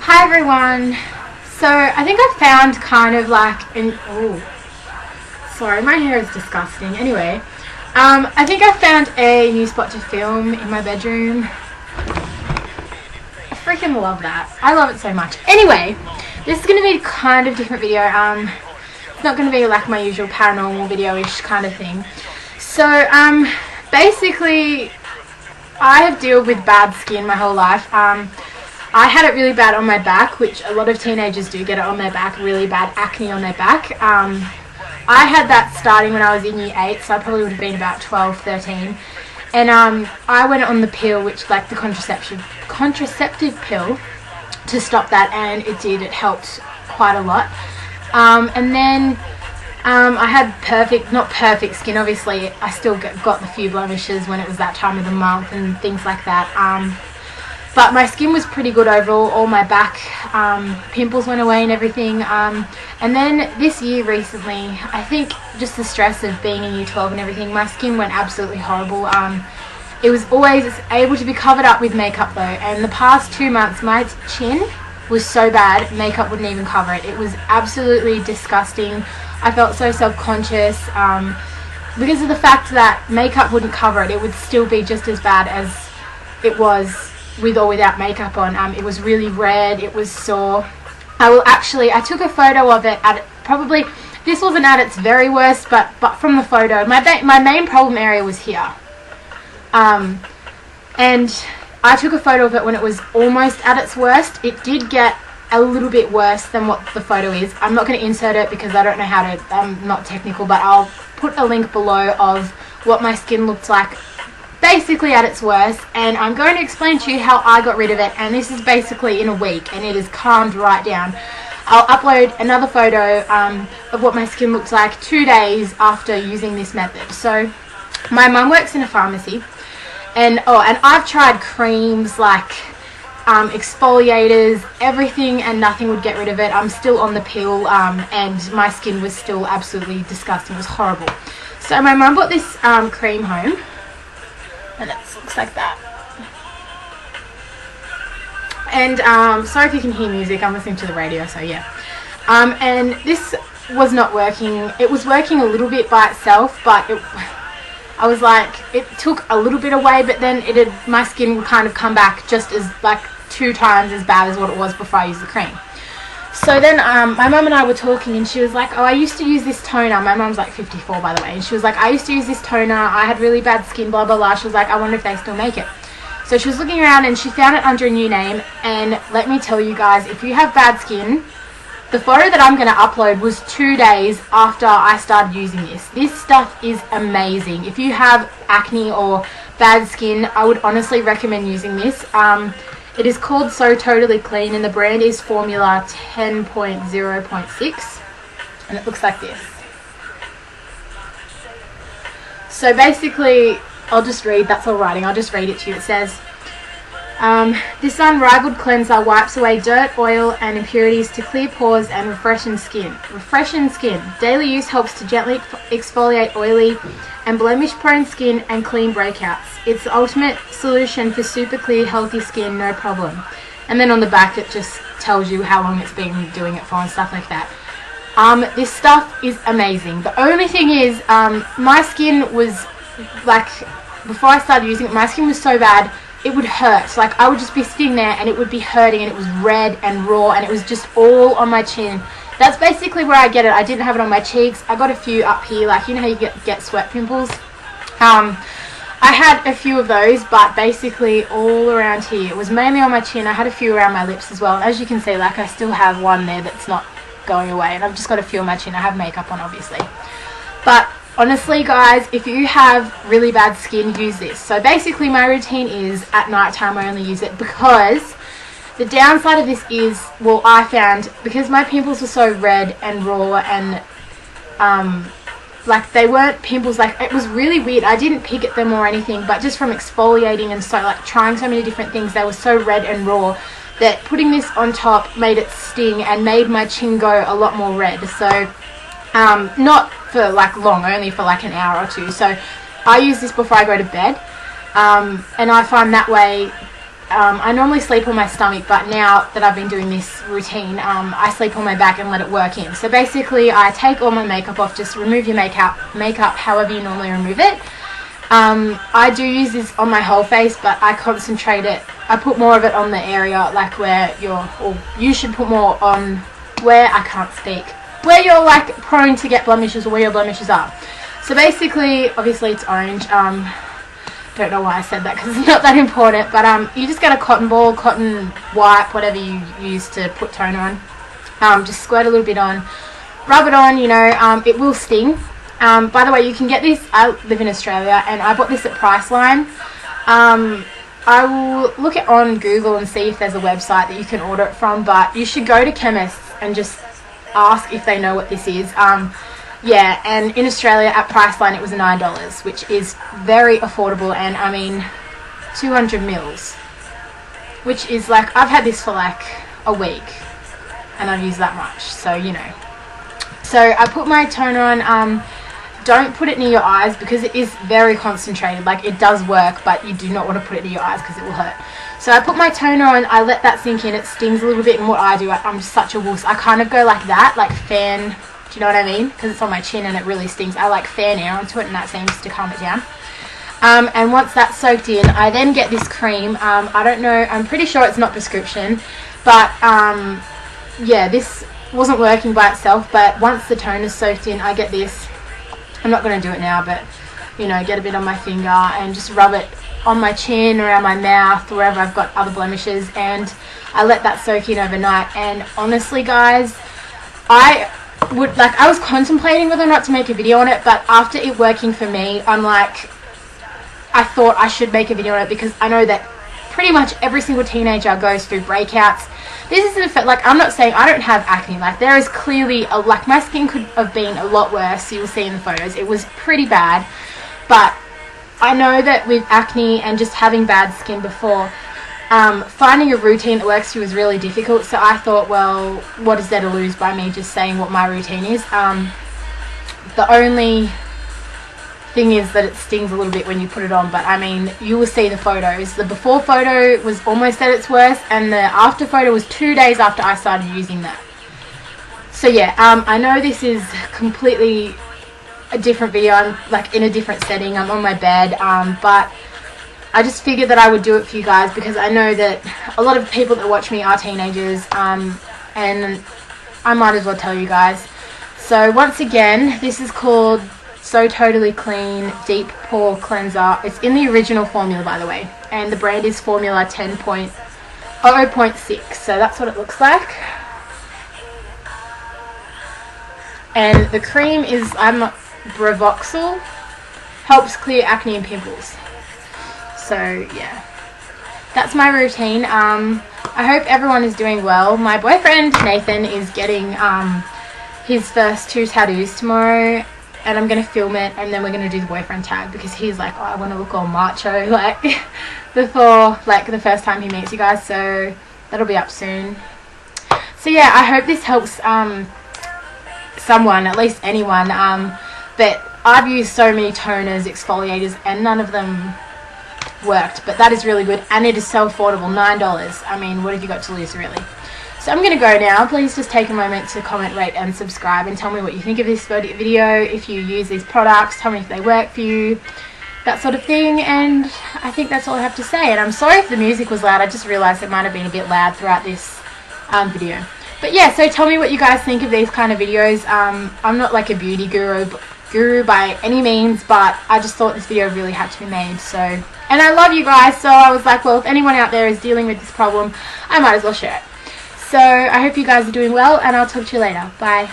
Hi everyone. So I think I found kind of like sorry, my hair is disgusting. Anyway, I think I found a new spot to film in my bedroom. I freaking love that. I love it so much. Anyway, this is going to be a kind of different video. It's not going to be like my usual paranormal video-ish kind of thing. So basically, I have dealt with bad skin my whole life. I had it really bad on my back, which a lot of teenagers do get it on their back, really bad acne on their back. I had that starting when I was in year 8, so I probably would have been about 12, 13. And I went on the pill, which like the contraceptive pill, to stop that, and it did. It helped quite a lot. And then I had not perfect skin, obviously. I still got the few blemishes when it was that time of the month and things like that. But my skin was pretty good overall. All my back pimples went away and everything. And then this year recently, I think just the stress of being in year 12 and everything, my skin went absolutely horrible. It was always able to be covered up with makeup though. And the past 2 months, my chin was so bad, makeup wouldn't even cover it. It was absolutely disgusting. I felt so self-conscious because of the fact that makeup wouldn't cover it. It would still be just as bad as it was with or without makeup on. It was really red, it was sore. I took a photo of it at probably, this wasn't at its very worst, but from the photo, my main problem area was here. And I took a photo of it when it was almost at its worst. It did get a little bit worse than what the photo is. I'm not going to insert it because I don't know how to, I'm not technical, but I'll put a link below of what my skin looked like basically at its worst, and I'm going to explain to you how I got rid of it, and this is basically in a week, and it is calmed right down. I'll upload another photo of what my skin looks like 2 days after using this method. So my mum works in a pharmacy, and I've tried creams like exfoliators, everything, and nothing would get rid of it. I'm still on the pill, and my skin was still absolutely disgusting. It was horrible. So my mum brought this cream home, and it looks like that. And sorry if you can hear music, I'm listening to the radio, so yeah. And this was not working. It was working a little bit by itself, but I was like, it took a little bit away, but then my skin would kind of come back just as like 2 times as bad as what it was before I used the cream. So then my mum and I were talking, and she was like, oh, I used to use this toner. My mum's like 54, by the way. And she was like, I used to use this toner. I had really bad skin, blah, blah, blah. She was like, I wonder if they still make it. So she was looking around, and she found it under a new name. And let me tell you guys, if you have bad skin, the photo that I'm going to upload was 2 days after I started using this. This stuff is amazing. If you have acne or bad skin, I would honestly recommend using this. It is called So Totally Clean, and the brand is Formula 10.0.6, and it looks like this. So basically, I'll just read, that's all writing, I'll just read it to you. It says, this unrivaled cleanser wipes away dirt, oil and impurities to clear pores and refreshen skin. Daily use helps to gently exfoliate oily and blemish-prone skin and clean breakouts. It's the ultimate solution for super clear, healthy skin, no problem. And then on the back it just tells you how long it's been doing it for and stuff like that. This stuff is amazing. The only thing is, my skin was like, before I started using it, my skin was so bad, it would hurt. Like, I would just be sitting there and it would be hurting, and it was red and raw, and it was just all on my chin. That's basically where I get it. I didn't have it on my cheeks. I got a few up here, like, you know how you get sweat pimples? I had a few of those, but basically all around here. It was mainly on my chin. I had a few around my lips as well. And as you can see, like, I still have one there that's not going away, and I've just got a few on my chin. I have makeup on, obviously. But honestly, guys, if you have really bad skin, use this. So basically my routine is at night time I only use it, because the downside of this is, well, I found, because my pimples were so red and raw, and like, they weren't pimples, like, it was really weird. I didn't pick at them or anything, but just from exfoliating and so, like, trying so many different things, they were so red and raw that putting this on top made it sting and made my chin go a lot more red. So not for like long, only for like an hour or two. So I use this before I go to bed, and I find that way I normally sleep on my stomach, but now that I've been doing this routine, I sleep on my back and let it work in. So basically I take all my makeup off, just remove your makeup however you normally remove it. I do use this on my whole face, but I concentrate it. I put more of it on the area like where you should put more on where, I can't speak, where you're like prone to get blemishes or where your blemishes are. So basically, obviously it's orange. Don't know why I said that because it's not that important, but you just get a cotton ball, cotton wipe, whatever you use to put toner on. Just squirt a little bit on, rub it on, you know, it will sting. By the way, you can get this, I live in Australia, and I bought this at Priceline. I will look it on Google and see if there's a website that you can order it from, but you should go to chemists and just ask if they know what this is. Yeah, and in Australia at Priceline it was $9, which is very affordable, and I mean 200 mils, which is like, I've had this for like a week and I've used that much, so you know. So I put my toner on. Don't put it near your eyes because it is very concentrated. Like, it does work, but you do not want to put it near your eyes because it will hurt. So I put my toner on, I let that sink in, it stings a little bit, and what I do, I'm such a wuss, I kind of go like that, like fan, do you know what I mean? Because it's on my chin and it really stings. I like fan air onto it and that seems to calm it down. And once that's soaked in, I then get this cream. I don't know, I'm pretty sure it's not prescription, but yeah, this wasn't working by itself, but once the toner's soaked in, I get this. I'm not going to do it now, but you know, get a bit on my finger and just rub it on my chin, around my mouth, wherever I've got other blemishes, and I let that soak in overnight. And honestly guys, I was contemplating whether or not to make a video on it, but after it working for me, I'm like, I thought I should make a video on it because I know that pretty much every single teenager goes through breakouts. This isn't, like, I'm not saying I don't have acne, like there is clearly like my skin could have been a lot worse. You'll see in the photos it was pretty bad, but I know that with acne and just having bad skin before, finding a routine that works for you is really difficult. So I thought, well, what is there to lose by me just saying what my routine is? The only thing is that it stings a little bit when you put it on, but I mean, you will see the photos. The before photo was almost at its worst, and the after photo was 2 days after I started using that. So yeah, I know this is completely a different video. I'm like in a different setting, I'm on my bed, but I just figured that I would do it for you guys because I know that a lot of people that watch me are teenagers, and I might as well tell you guys. So once again, this is called So Totally Clean Deep Pore Cleanser. It's in the original formula, by the way, and the brand is formula 10.0.6, so that's what it looks like. And the cream is Bravoxyl, helps clear acne and pimples. So yeah, that's my routine. I hope everyone is doing well. My boyfriend Nathan is getting his first 2 tattoos tomorrow, and I'm going to film it, and then we're going to do the boyfriend tag because he's like, oh, I want to look all macho like before, like the first time he meets you guys, so that'll be up soon. So yeah, I hope this helps someone, at least anyone, but I've used so many toners, exfoliators, and none of them worked, but that is really good, and it is so affordable, $9. I mean, what have you got to lose, really? So I'm going to go now. Please just take a moment to comment, rate and subscribe, and tell me what you think of this video. If you use these products, tell me if they work for you, that sort of thing. And I think that's all I have to say, and I'm sorry if the music was loud. I just realized it might have been a bit loud throughout this video. But yeah, so tell me what you guys think of these kind of videos. I'm not like a beauty guru by any means, but I just thought this video really had to be made. So, and I love you guys, so I was like, well, if anyone out there is dealing with this problem, I might as well share it. So I hope you guys are doing well, and I'll talk to you later. Bye.